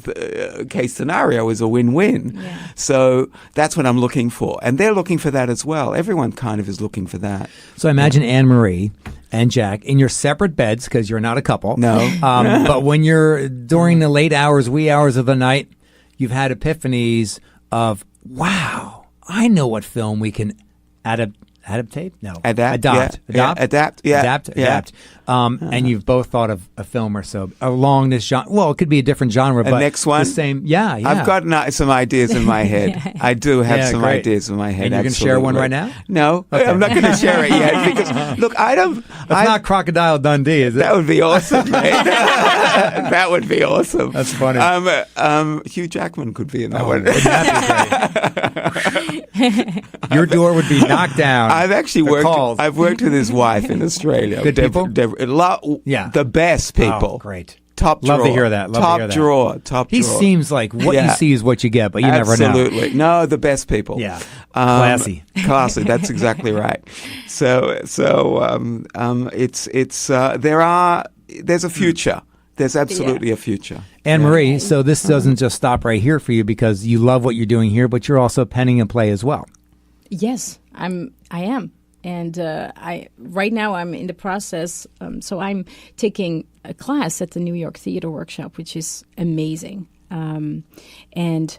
case scenario, is a win-win. Yeah. So that's what I'm looking for, and they're looking for that as well. Everyone kind of is looking for that. So I imagine Annemarie and Jack in your separate beds, because you're not a couple. No. But when you're during the late hours, wee hours of the night, you've had epiphanies of, wow, I know what film we can adaptate? No. Adapt. Adopt. Yeah. Adopt. Adapt. Yeah. Adapt. Yeah. Adapt. And you've both thought of a film or so along this genre. Well, it could be a different genre, but next one? the same. Yeah. I've got some ideas in my head. I do have Yeah, some great. ideas in my head. And you're going to share one right now? No, I'm not going to share it yet, because look, It's not Crocodile Dundee, is it? That would be awesome, mate. That would be awesome. That's funny. Hugh Jackman could be in that one. Wouldn't that be great? Your door would be knocked down. I've actually calls. I've worked with his wife in Australia. Good people? Yeah, the best people. Oh, great. Top drawer. Love to hear that. Top drawer. He seems like what you Yeah. see is what you get, but you never know. Absolutely. No, the best people. Yeah. Classy. Classy. That's exactly right. There's a future. There's absolutely a future. Annemarie, so this doesn't just stop right here for you, because you love what you're doing here, but you're also penning a play as well. Yes, I am. And right now I'm in the process. So I'm taking a class at the New York Theater Workshop, which is amazing. And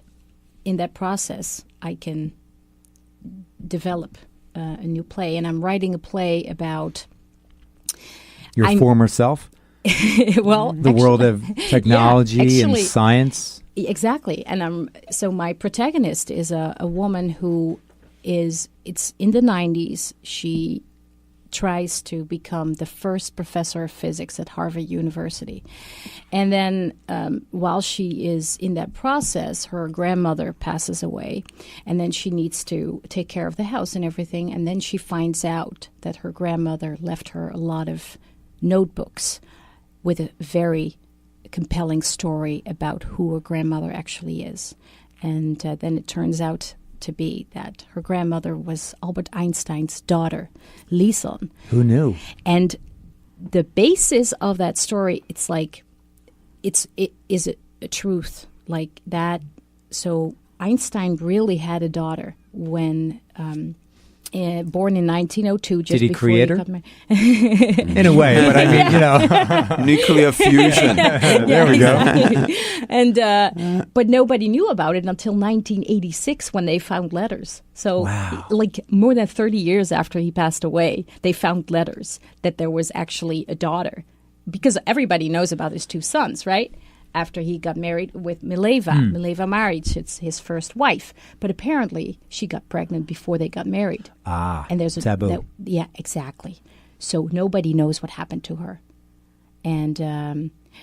in that process, I can develop a new play. And I'm writing a play about Your former self, well, the world of technology and actually, science. Exactly. And so my protagonist is a woman who it's in the 90s. She tries to become the first professor of physics at Harvard University. And then while she is in that process, her grandmother passes away. And then she needs to take care of the house and everything. And then she finds out that her grandmother left her a lot of notebooks with a very compelling story about who her grandmother actually is. And then it turns out to be that her grandmother was Albert Einstein's daughter, Leeson. Who knew? And the basis of that story, it's like, it is a truth like that. So Einstein really had a daughter when born in 1902. Just Did he before create her? got married. In a way, but I mean, you know. Nuclear fusion. There we go. And but nobody knew about it until 1986 when they found letters. So like more than 30 years after he passed away, they found letters that there was actually a daughter, because everybody knows about his two sons, right? After he got married with Mileva. Mileva married his first wife. But apparently she got pregnant before they got married. And there's taboo. Yeah, exactly. So nobody knows what happened to her. And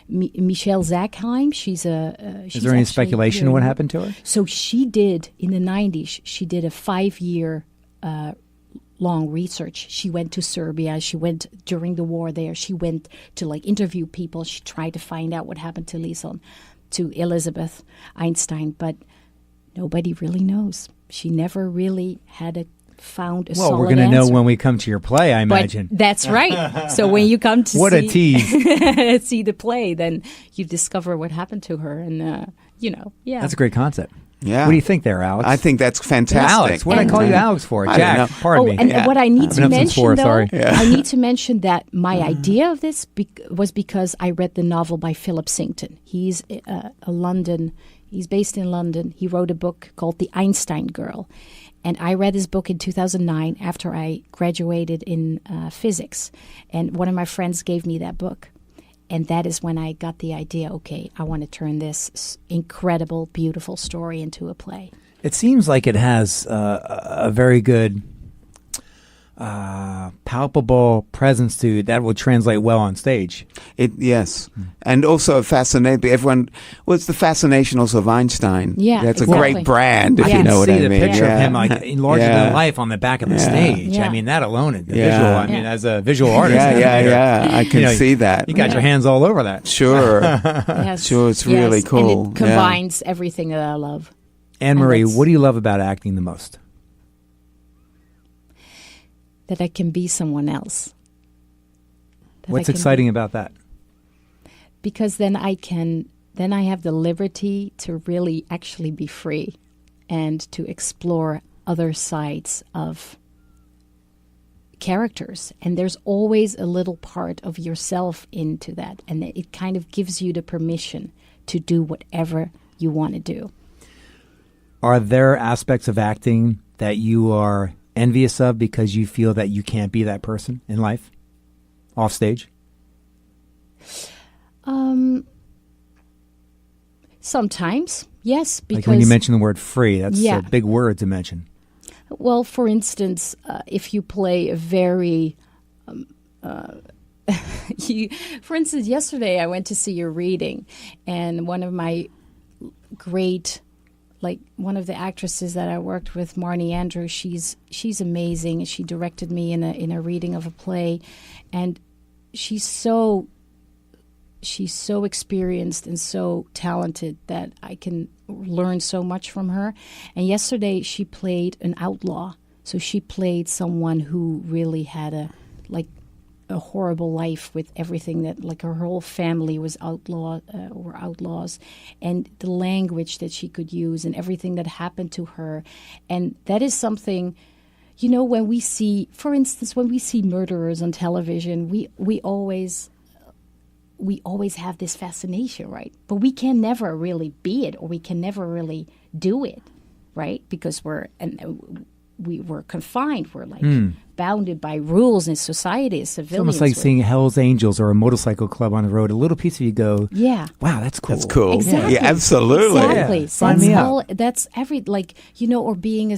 Michelle Zackheim, she's Is there any speculation on what happened to her? So she did, in the 90s, she did a 5-year long research. She went to Serbia. She went during the war there. She went to interview people. She tried to find out what happened to Leeson, to Elizabeth Einstein, but nobody really knows. She never really had found a solid Well, we're going to know answer. when we come to your play, I But imagine. that's right. So when you come to What a tease. see the play, then you discover what happened to her, and yeah. That's a great concept. Yeah. What do you think there, Alex? I think that's fantastic. Alex, what did I call you Alex for? I Jack, don't know. pardon me. And what I need to I've been up since mention, 4, though, sorry. I need to mention that my idea of this was because I read the novel by Philip Sington. He's He's based in London. He wrote a book called The Einstein Girl. And I read this book in 2009 after I graduated in physics. And one of my friends gave me that book. And that is when I got the idea, okay, I want to turn this incredible, beautiful story into a play. It seems like it has a very good, palpable presence to that will translate well on stage. Yes. And also fascinating. Everyone, well, it's the fascination also of Einstein. Yeah, That's exactly. a great brand, if I you can know what see I the mean. picture Yeah. of him like larger Yeah. than life on the back of the Yeah. stage. Yeah. I mean, that alone, the Yeah. visual. I mean, as a visual artist, Yeah. I can see that. You got your hands all over that. Sure. Yes. Sure, it's really cool. And it combines everything that I love. Annemarie, that's- what do you love about acting the most? That I can be someone else. That What's I can exciting about that? because then I have the liberty to really actually be free and to explore other sides of characters. And there's always a little part of yourself into that. And it kind of gives you the permission to do whatever you want to do. Are there aspects of acting that you are envious of because you feel that you can't be that person in life, off stage? Sometimes, yes, because Like when you mention the word free, that's Yeah. a big word to mention. well, for instance, if you play a very for instance, yesterday I went to see your reading, and one of my great, like one of the actresses that I worked with, Marnie Andrews, she's amazing, and she directed me in a reading of a play, and she's so experienced and so talented that I can learn so much from her. And yesterday she played an outlaw, so she played someone who really had a horrible life with everything that, like, her whole family was outlaws, and the language that she could use and everything that happened to her. And that is something, you know, when we see, for instance, when we see murderers on television, we always have this fascination, right? But we can never really be it, or we can never really do it, right? Because we're confined. We're like bounded by rules in society as civilians. It's almost like seeing Hell's Angels or a motorcycle club on the road. A little piece of you go, yeah. wow, that's cool. That's cool. Exactly. Yeah, absolutely. Exactly. Yeah. Sign me up. That's every, like, you know, or being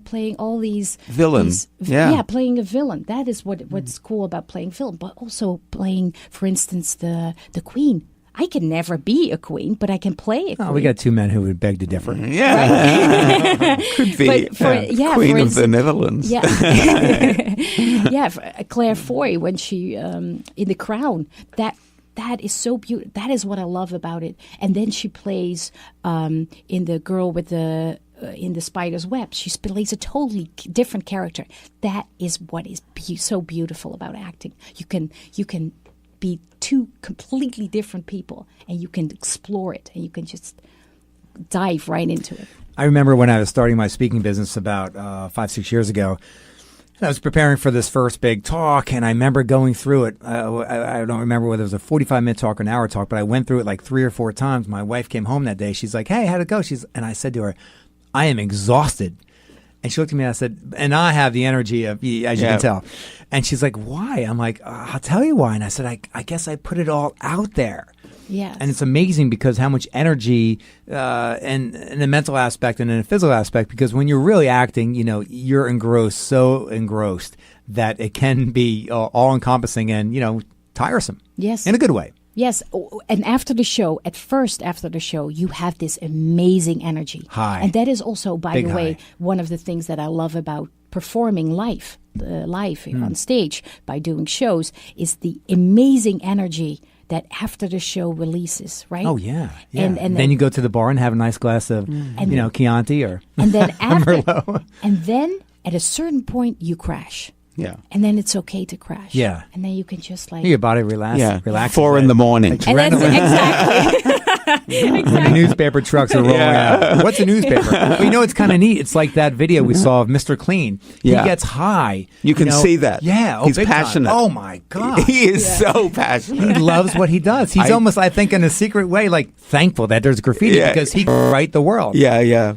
playing all these Villain. Playing a villain. That is what's cool about playing film, but also playing, for instance, the Queen. I can never be a queen, but I can play a queen. Oh, we got two men who would beg to differ. Yeah. Could be Queen of the Netherlands. Yeah. Claire Foy, when she, in The Crown, that is so beautiful. That is what I love about it. And then she plays in The Girl with the... in The Spider's Web, she plays a totally different character. That is what is so beautiful about acting. You can be two completely different people, and you can explore it, and you can just dive right into it. I remember when I was starting my speaking business about 5-6 years ago, and I was preparing for this first big talk, and I remember going through it. I don't remember whether it was a 45-minute talk or an hour talk, but I went through it like 3 or 4 times. My wife came home that day. She's like, "Hey, how'd it go?" And I said to her, "I am exhausted." And she looked at me and I said, and I have the energy of, as you can tell. And she's like, "Why?" I'm like, "I'll tell you why." And I said, I guess I put it all out there. Yes. And it's amazing because how much energy and in a mental aspect and in a physical aspect, because when you're really acting, you know, you're so engrossed that it can be all encompassing and, you know, tiresome. Yes. In a good way. Yes, and after the show, you have this amazing energy. High. And that is also, by Big the way, high. one of the things that I love about performing live on stage by doing shows is the amazing energy that after the show releases, right? Oh, yeah. And then you go to the bar and have a nice glass of, Chianti or and then after, Merlot. and then at a certain point you crash. Yeah. And then it's okay to crash. Yeah. And then you can just like... Your body relaxes. 4 in the morning. And that's exactly. When the newspaper trucks are rolling out. What's a newspaper? Well, you know, it's kind of neat. It's like that video we saw of Mr. Clean. Yeah. He gets high. You can see that. Yeah. He's big time. passionate. Oh, my God. He is so passionate. He loves what he does. He's almost, I think, in a secret way, like thankful that there's graffiti because he can right the world. Yeah.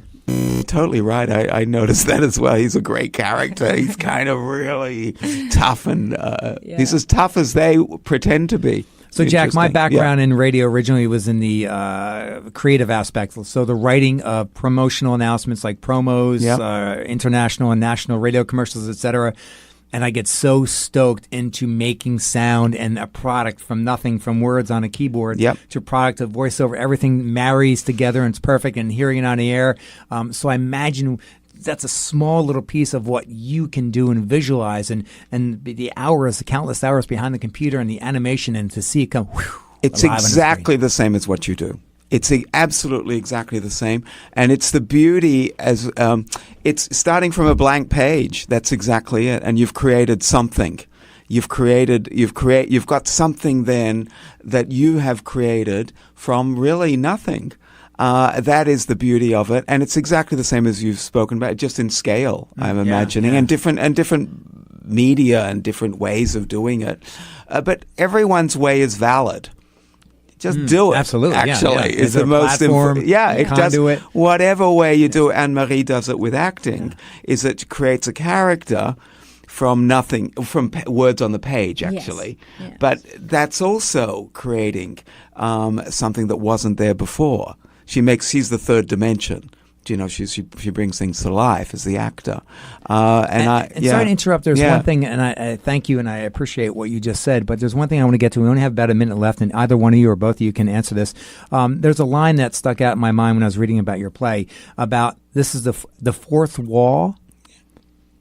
totally right. I noticed that as well. He's a great character. He's kind of really tough, and he's as tough as they pretend to be. So, Jack, my background in radio originally was in the creative aspect. So the writing of promotional announcements like promos, international and national radio commercials, etc. And I get so stoked into making sound and a product from nothing, from words on a keyboard to a product of voiceover. Everything marries together and it's perfect, and hearing it on the air. So I imagine that's a small little piece of what you can do and visualize, and the hours, the countless hours behind the computer and the animation, and to see it come. It's exactly the same as what you do. It's absolutely exactly the same, and it's the beauty as it's starting from a blank page. That's exactly it, and you've created something. You've got something then that you have created from really nothing. That is the beauty of it, and it's exactly the same as you've spoken about, just in scale. I'm imagining, and different media and different ways of doing it. But everyone's way is valid. Just do it. Absolutely. Actually, it's the most important. It does. Whatever way you do it, Annemarie does it with acting. Is it creates a character from nothing, from words on the page, actually. Yes. But that's also creating something that wasn't there before. She's the third dimension. You know, she brings things to life as the actor. Sorry to interrupt. There's one thing, and I thank you, and I appreciate what you just said. But there's one thing I want to get to. We only have about a minute left, and either one of you or both of you can answer this. There's a line that stuck out in my mind when I was reading about your play about this is the fourth wall.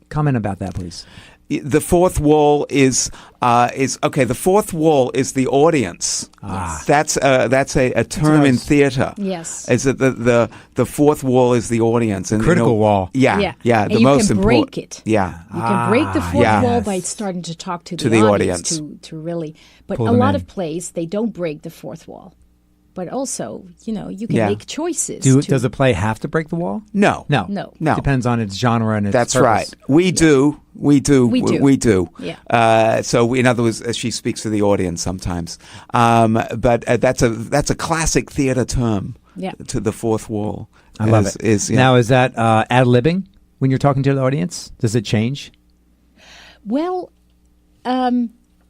Comment about that, please. The fourth wall is okay. The fourth wall is the audience. That's a term in theater. Yes, is that the fourth wall is the audience and critical wall. Yeah. And the you most can important. break it. Yeah, you can break the fourth wall by starting to talk to the audience. To really, but a lot of plays they don't break the fourth wall. But also, you can make choices. Does a play have to break the wall? No. It depends on its genre and its That's purpose. right. We do. Yeah. So, in other words, she speaks to the audience sometimes. But that's a classic theater term. Yeah. To the fourth wall. I love it. Now, is that ad-libbing when you're talking to the audience? Does it change? Well,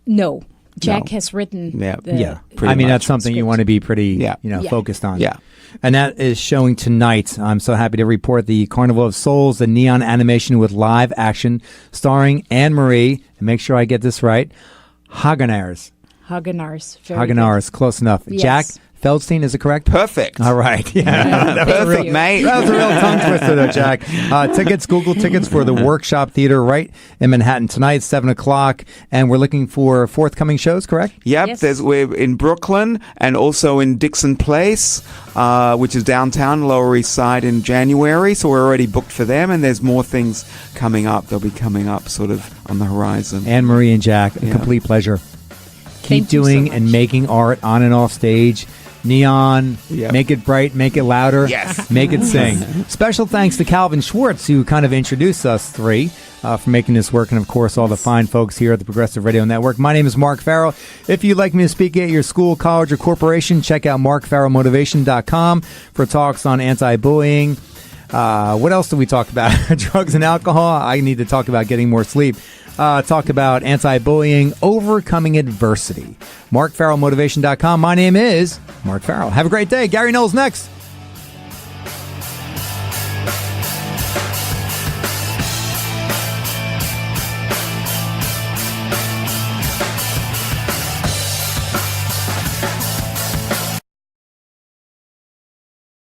no. Jack has written that's something you want to be pretty focused on. Yeah. And that is showing tonight. I'm so happy to report the Carnival of Souls, the neon animation with live action starring Annemarie, and make sure I get this right, Hagenaars. Hagenaars. Close enough. Yes. Jack Feldstein, is it correct? Perfect. All right. Yeah. Perfect, mate. That was a real tongue twister, though, Jack. Tickets, Google tickets for the Workshop Theater right in Manhattan tonight, 7 o'clock. And we're looking for forthcoming shows, correct? Yep. Yes. We're in Brooklyn and also in Dixon Place, which is downtown, Lower East Side in January. So we're already booked for them. And there's more things coming up. They'll be coming up sort of on the horizon. Annemarie and Jack, a complete pleasure. Keep doing and making art on and off stage. Neon, make it bright, make it louder, make it sing. Special thanks to Calvin Schwartz, who kind of introduced us three for making this work, and of course all the fine folks here at the Progressive Radio Network. My name is Mark Farrell. If you'd like me to speak at your school, college, or corporation, check out markfarrellmotivation.com for talks on anti-bullying. What else did we talk about? Drugs and alcohol. I need to talk about getting more sleep. Talk about anti-bullying, overcoming adversity. MarkFarrellMotivation.com. My name is Mark Farrell. Have a great day. Gary Knowles next.